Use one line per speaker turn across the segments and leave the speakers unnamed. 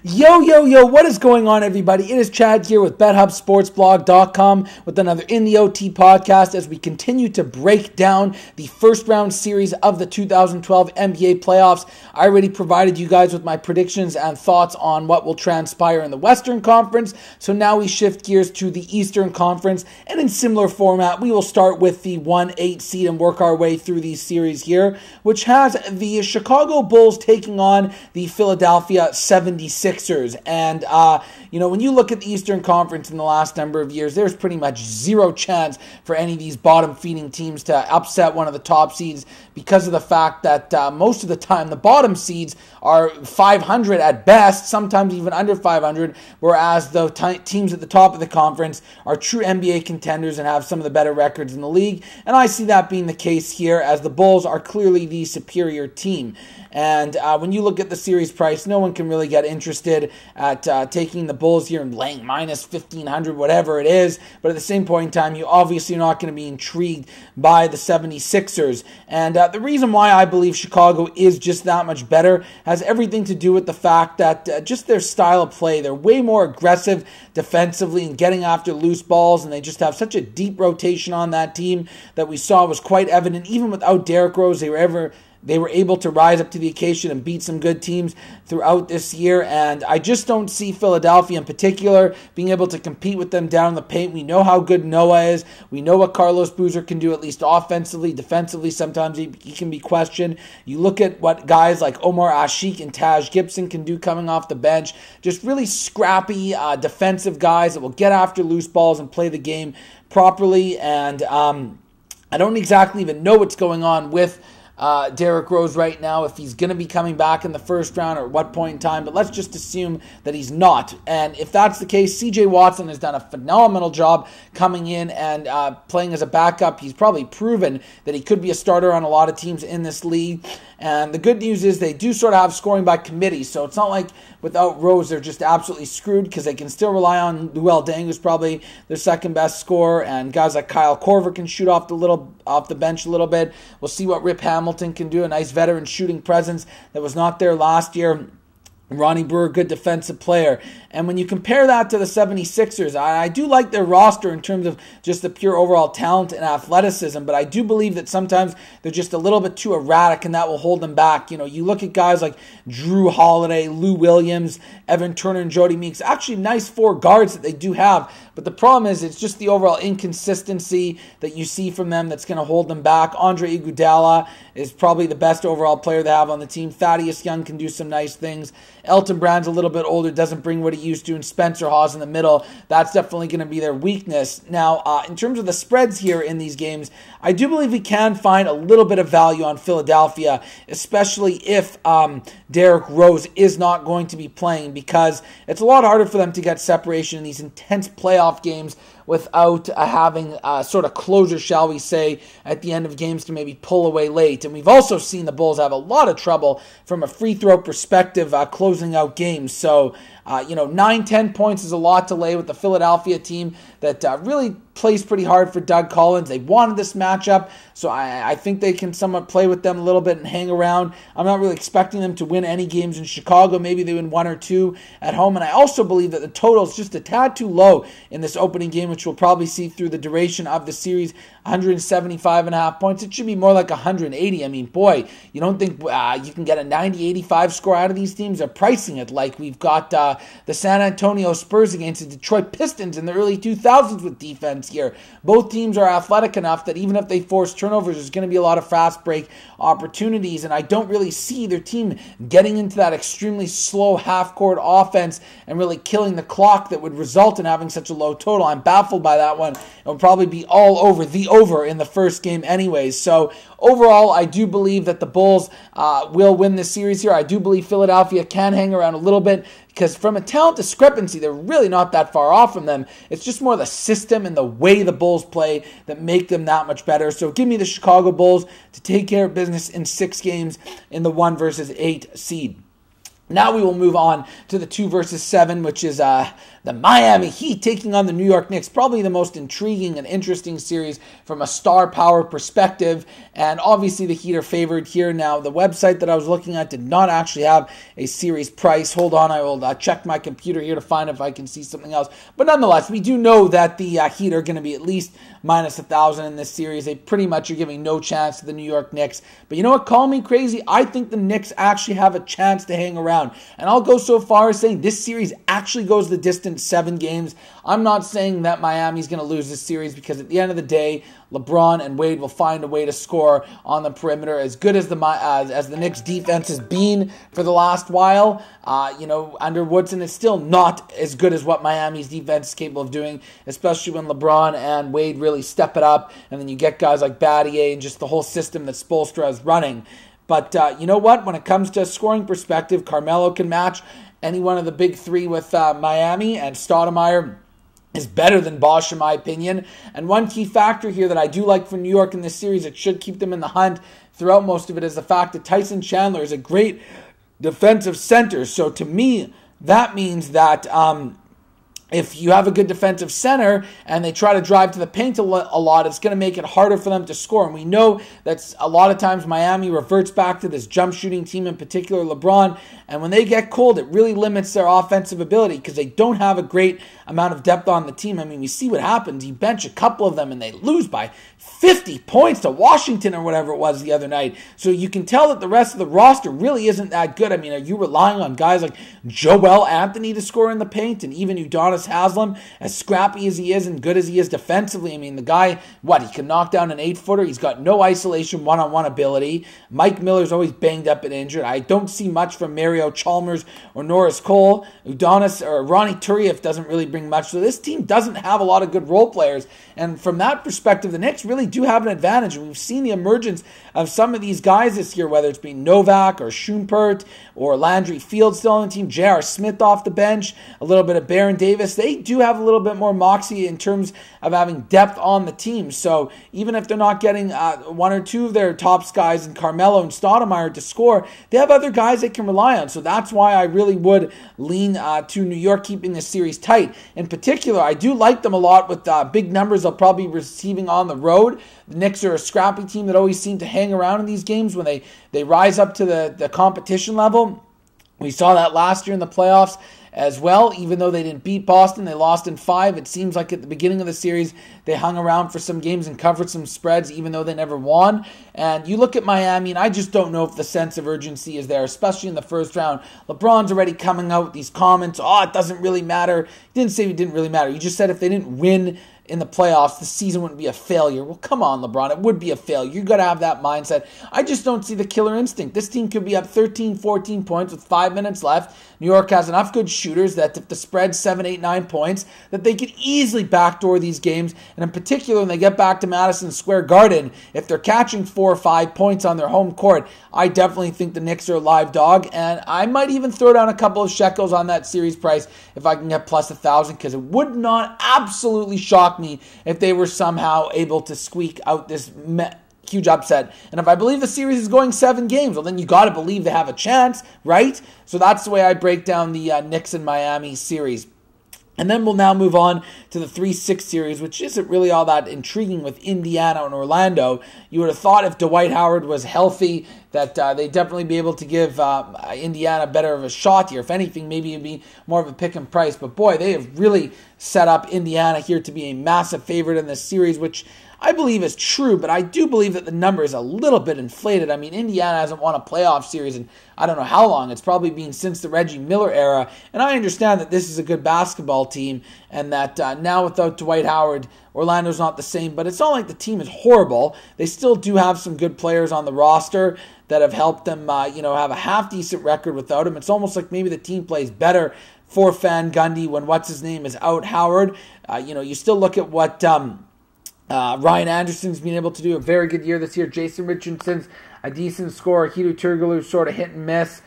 Yo, yo, yo, what is going on, everybody? It is Chad here with BetHubSportsBlog.com with another In the OT podcast as we continue to break down the first round series of the 2012 NBA playoffs. I already provided you guys with my predictions and thoughts on what will transpire in the Western Conference, so now we shift gears to the Eastern Conference, and in similar format, we will start with the 1-8 seed and work our way through these series here, which has the Chicago Bulls taking on the Philadelphia 76ers. And, when you look at the Eastern Conference in the last number of years, there's pretty much zero chance for any of these bottom-feeding teams to upset one of the top seeds because of the fact that most of the time the bottom seeds are 500 at best, sometimes even under 500, whereas the teams at the top of the conference are true NBA contenders and have some of the better records in the league. And I see that being the case here as the Bulls are clearly the superior team. And when you look at the series price, no one can really get interested at taking the Bulls here and laying minus 1,500, whatever it is. But at the same point in time, you obviously are not going to be intrigued by the 76ers. And the reason why I believe Chicago is just that much better has everything to do with the fact that just their style of play, they're way more aggressive defensively and getting after loose balls, and they just have such a deep rotation on that team that we saw was quite evident. Even without Derrick Rose, they were able to rise up to the occasion and beat some good teams throughout this year, and I just don't see Philadelphia in particular being able to compete with them down in the paint. We know how good Noah is. We know what Carlos Boozer can do, at least offensively. Defensively, sometimes he can be questioned. You look at what guys like Omar Asik and Taj Gibson can do coming off the bench. Just really scrappy defensive guys that will get after loose balls and play the game properly, and I don't exactly even know what's going on with Derrick Rose right now, if he's going to be coming back in the first round or at what point in time, but let's just assume that he's not. And if that's the case, CJ Watson has done a phenomenal job coming in and playing as a backup. He's probably proven that he could be a starter on a lot of teams in this league. And the good news is they do sort of have scoring by committee, so it's not like without Rose they're just absolutely screwed because they can still rely on Luol Deng, who's probably their second best scorer, and guys like Kyle Korver can shoot off the bench a little bit. We'll see what Rip Hamilton can do, a nice veteran shooting presence that was not there last year. Ronnie Brewer, good defensive player. And when you compare that to the 76ers, I do like their roster in terms of just the pure overall talent and athleticism, but I do believe that sometimes they're just a little bit too erratic, and that will hold them back. You look at guys like Drew Holiday, Lou Williams, Evan Turner, and Jody Meeks. Actually, nice four guards that they do have, but the problem is it's just the overall inconsistency that you see from them that's going to hold them back. Andre Iguodala is probably the best overall player they have on the team. Thaddeus Young can do some nice things. Elton Brand's a little bit older, doesn't bring what he used to, and Spencer Hawes in the middle. That's definitely going to be their weakness. Now, in terms of the spreads here in these games, I do believe we can find a little bit of value on Philadelphia, especially if Derrick Rose is not going to be playing, because it's a lot harder for them to get separation in these intense playoff games without having a sort of closure, shall we say, at the end of games to maybe pull away late. And we've also seen the Bulls have a lot of trouble from a free throw perspective closing out games. So, 9-10 points is a lot to lay with the Philadelphia team that really plays pretty hard for Doug Collins. They wanted this matchup, so I think they can somewhat play with them a little bit and hang around. I'm not really expecting them to win any games in Chicago. Maybe they win one or two at home. And I also believe that the total is just a tad too low in this opening game, which we'll probably see through the duration of the series. 175.5 points. It should be more like 180. I mean, boy, you don't think you can get a 90-85 score out of these teams? They're pricing it like we've got the San Antonio Spurs against the Detroit Pistons in the early 2000s with defense here. Both teams are athletic enough that even if they force turnovers, there's going to be a lot of fast break opportunities, and I don't really see their team getting into that extremely slow half-court offense and really killing the clock that would result in having such a low total. I'm baffled by that one. It will probably be all over in the first game anyways. So overall, I do believe that the Bulls will win this series here. I do believe Philadelphia can hang around a little bit because from a talent discrepancy, they're really not that far off from them. It's just more the system and the way the Bulls play that make them that much better. So give me the Chicago Bulls to take care of business in 6 games in the 1-8 seed. Now we will move on to the 2 versus 7, which is the Miami Heat taking on the New York Knicks. Probably the most intriguing and interesting series from a star power perspective. And obviously the Heat are favored here. Now, the website that I was looking at did not actually have a series price. Hold on, I will check my computer here to find if I can see something else. But nonetheless, we do know that the Heat are going to be at least minus 1,000 in this series. They pretty much are giving no chance to the New York Knicks. But you know what? Call me crazy. I think the Knicks actually have a chance to hang around. And I'll go so far as saying this series actually goes the distance, 7 games. I'm not saying that Miami's going to lose this series because at the end of the day, LeBron and Wade will find a way to score on the perimeter. As good as the Knicks defense has been for the last while, under Woodson, it's still not as good as what Miami's defense is capable of doing, especially when LeBron and Wade really step it up, and then you get guys like Battier and just the whole system that Spoelstra is running. But you know what? When it comes to scoring perspective, Carmelo can match any one of the big 3 with Miami, and Stoudemire is better than Bosch in my opinion. And one key factor here that I do like for New York in this series, it should keep them in the hunt throughout most of it, is the fact that Tyson Chandler is a great defensive center. So to me, that means that if you have a good defensive center and they try to drive to the paint a lot, it's going to make it harder for them to score. And we know that a lot of times Miami reverts back to this jump shooting team, in particular LeBron. And when they get cold, it really limits their offensive ability because they don't have a great amount of depth on the team. I mean, we see what happens. You bench a couple of them and they lose by 50 points to Washington or whatever it was the other night. So you can tell that the rest of the roster really isn't that good. I mean, are you relying on guys like Joel Anthony to score in the paint, and even Udonis Haslem, as scrappy as he is and good as he is defensively? I mean, the guy, he can knock down an 8-footer. He's got no isolation one-on-one ability. Mike Miller's always banged up and injured. I don't see much from Mario Chalmers or Norris Cole. Udonis or Ronnie Turieff doesn't really bring much. So this team doesn't have a lot of good role players. And from that perspective, the Knicks really do have an advantage. And we've seen the emergence of some of these guys this year, whether it's been Novak or Schumpert or Landry Fields still on the team, J.R. Smith off the bench, a little bit of Baron Davis. They do have a little bit more moxie in terms of having depth on the team. So even if they're not getting 1 or 2 of their top guys in Carmelo and Stoudemire to score, they have other guys they can rely on. So that's why I really would lean to New York keeping this series tight. In particular, I do like them a lot with big numbers they'll probably be receiving on the road. The Knicks are a scrappy team that always seem to hang around in these games when they rise up to the competition level. We saw that last year in the playoffs as well. Even though they didn't beat Boston, they lost in 5. It seems like at the beginning of the series, they hung around for some games and covered some spreads, even though they never won. And you look at Miami, and I just don't know if the sense of urgency is there, especially in the first round. LeBron's already coming out with these comments, it doesn't really matter. He didn't say it didn't really matter. He just said if they didn't win in the playoffs, the season wouldn't be a failure. Well, come on, LeBron. It would be a failure. You've got to have that mindset. I just don't see the killer instinct. This team could be up 13, 14 points with 5 minutes left. New York has enough good shooters that if the spread's 7, 8, 9 points, that they could easily backdoor these games. And in particular, when they get back to Madison Square Garden, if they're catching 4 or 5 points on their home court, I definitely think the Knicks are a live dog. And I might even throw down a couple of shekels on that series price if I can get plus 1,000, because it would not absolutely shock me if they were somehow able to squeak out this huge upset. And if I believe the series is going 7 games, well, then you got to believe they have a chance, right? So that's the way I break down the Knicks and Miami series. And then we'll now move on to the 3-6 series, which isn't really all that intriguing with Indiana and Orlando. You would have thought if Dwight Howard was healthy that they'd definitely be able to give Indiana better of a shot here. If anything, maybe it'd be more of a pick and price. But boy, they have really set up Indiana here to be a massive favorite in this series, which I believe is true, but I do believe that the number is a little bit inflated. I mean, Indiana hasn't won a playoff series in I don't know how long. It's probably been since the Reggie Miller era. And I understand that this is a good basketball team and that now without Dwight Howard, Orlando's not the same. But it's not like the team is horrible. They still do have some good players on the roster that have helped them have a half-decent record without him. It's almost like maybe the team plays better for Van Gundy when what's-his-name is out Howard. You still look at what Ryan Anderson's been able to do, a very good year this year. Jason Richardson's a decent scorer. Hedo Turkoglu's sort of hit and miss.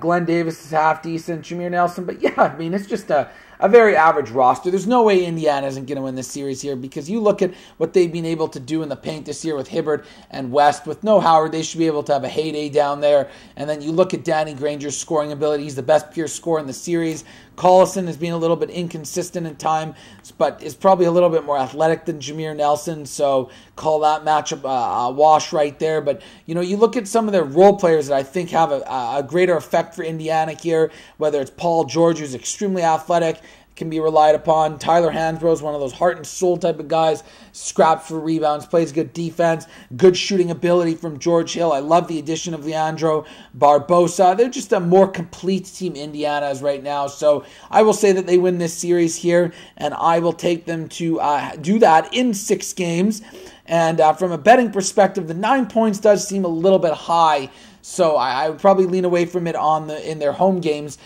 Glenn Davis is half decent. Jameer Nelson. But yeah, I mean, it's just a a very average roster. There's no way Indiana isn't going to win this series here, because you look at what they've been able to do in the paint this year with Hibbert and West. With no Howard, they should be able to have a heyday down there. And then you look at Danny Granger's scoring ability. He's the best pure scorer in the series. Collison has been a little bit inconsistent in time, but is probably a little bit more athletic than Jameer Nelson, so call that matchup a wash right there. But, you look at some of their role players that I think have a greater effect for Indiana here, whether it's Paul George, who's extremely athletic, can be relied upon. Tyler Hansbrough is one of those heart and soul type of guys, scraps for rebounds, plays good defense, good shooting ability from George Hill. I love the addition of Leandro Barbosa. They're just a more complete team, Indiana is right now. So I will say that they win this series here, and I will take them to do that in 6 games. And from a betting perspective, the 9 points does seem a little bit high, so I would probably lean away from it in their home games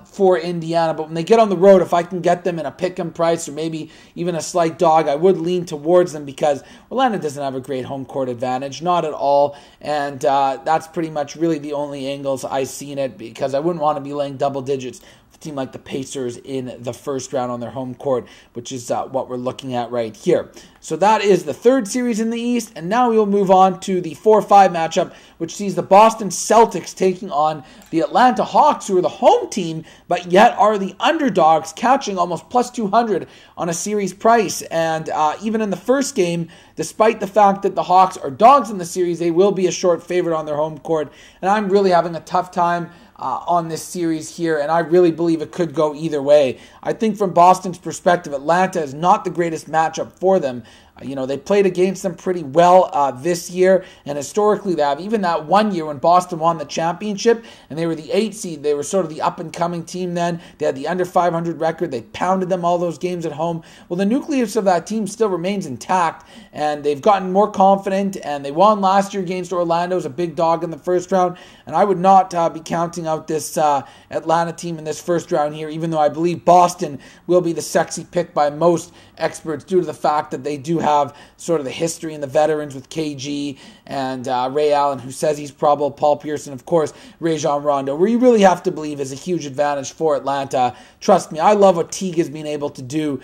for Indiana. But when they get on the road, if I can get them in a pick-em price or maybe even a slight dog, I would lean towards them, because Orlando doesn't have a great home court advantage, not at all. And that's pretty much really the only angles I see in it, because I wouldn't want to be laying double digits with a team like the Pacers in the first round on their home court, which is what we're looking at right here. So that is the third series in the East, and now we will move on to the 4-5 matchup, which sees the Boston Celtics taking on the Atlanta Hawks, who are the home team, but yet are the underdogs, catching almost plus 200 on a series price. And even in the first game, despite the fact that the Hawks are dogs in the series, they will be a short favorite on their home court. And I'm really having a tough time on this series here, and I really believe it could go either way. I think from Boston's perspective, Atlanta is not the greatest matchup for them. They played against them pretty well this year, and historically they have. Even that one year when Boston won the championship and they were the 8 seed, they were sort of the up-and-coming team then. They had the under 500 record. They pounded them all those games at home. Well, the nucleus of that team still remains intact, and they've gotten more confident, and they won last year against Orlando as a big dog in the first round, and I would not be counting out this Atlanta team in this first round here, even though I believe Boston will be the sexy pick by most experts due to the fact that they do have sort of the history and the veterans with KG and Ray Allen, who says he's probable, Paul Pierce, and of course Rajon Rondo, where you really have to believe is a huge advantage for Atlanta. Trust me, I love what Teague has been able to do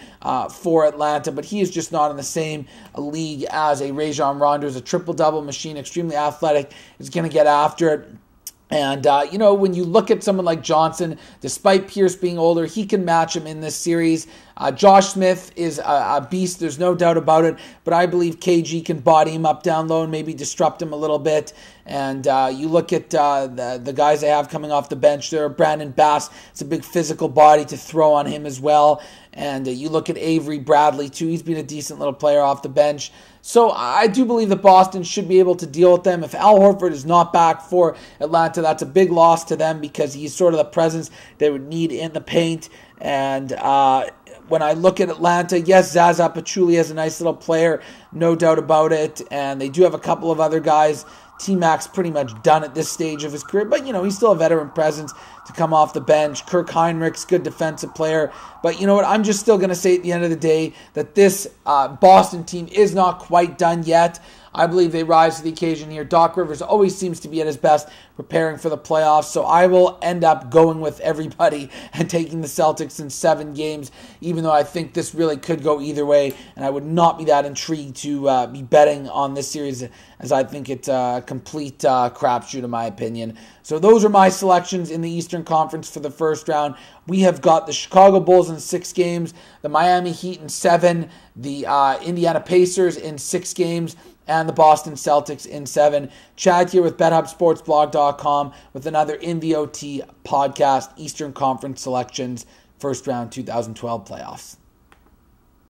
for Atlanta, but he is just not in the same league as a Rajon Rondo. Is a triple-double machine, extremely athletic, is going to get after it. And, when you look at someone like Johnson, despite Pierce being older, he can match him in this series. Josh Smith is a beast, there's no doubt about it, but I believe KG can body him up down low and maybe disrupt him a little bit. And you look at the guys they have coming off the bench there. Brandon Bass, it's a big physical body to throw on him as well. And you look at Avery Bradley, too. He's been a decent little player off the bench. So I do believe that Boston should be able to deal with them. If Al Horford is not back for Atlanta, that's a big loss to them, because he's sort of the presence they would need in the paint. And when I look at Atlanta, yes, Zaza Pachulia is a nice little player, no doubt about it. And they do have a couple of other guys. T-Mac's pretty much done at this stage of his career, but, he's still a veteran presence to come off the bench. Kirk Heinrich's good defensive player. But you know what? I'm just still going to say at the end of the day that this Boston team is not quite done yet. I believe they rise to the occasion here. Doc Rivers always seems to be at his best preparing for the playoffs, so I will end up going with everybody and taking the Celtics in 7 games, even though I think this really could go either way, and I would not be that intrigued to be betting on this series, as I think it's a complete crapshoot in my opinion. So those are my selections in the Eastern Conference for the first round. We have got the Chicago Bulls in 6 games, the Miami Heat in 7, the Indiana Pacers in 6 games, and the Boston Celtics in 7. Chad here with BetHubSportsBlog.com with another InVOT podcast, Eastern Conference selections, first round 2012 playoffs.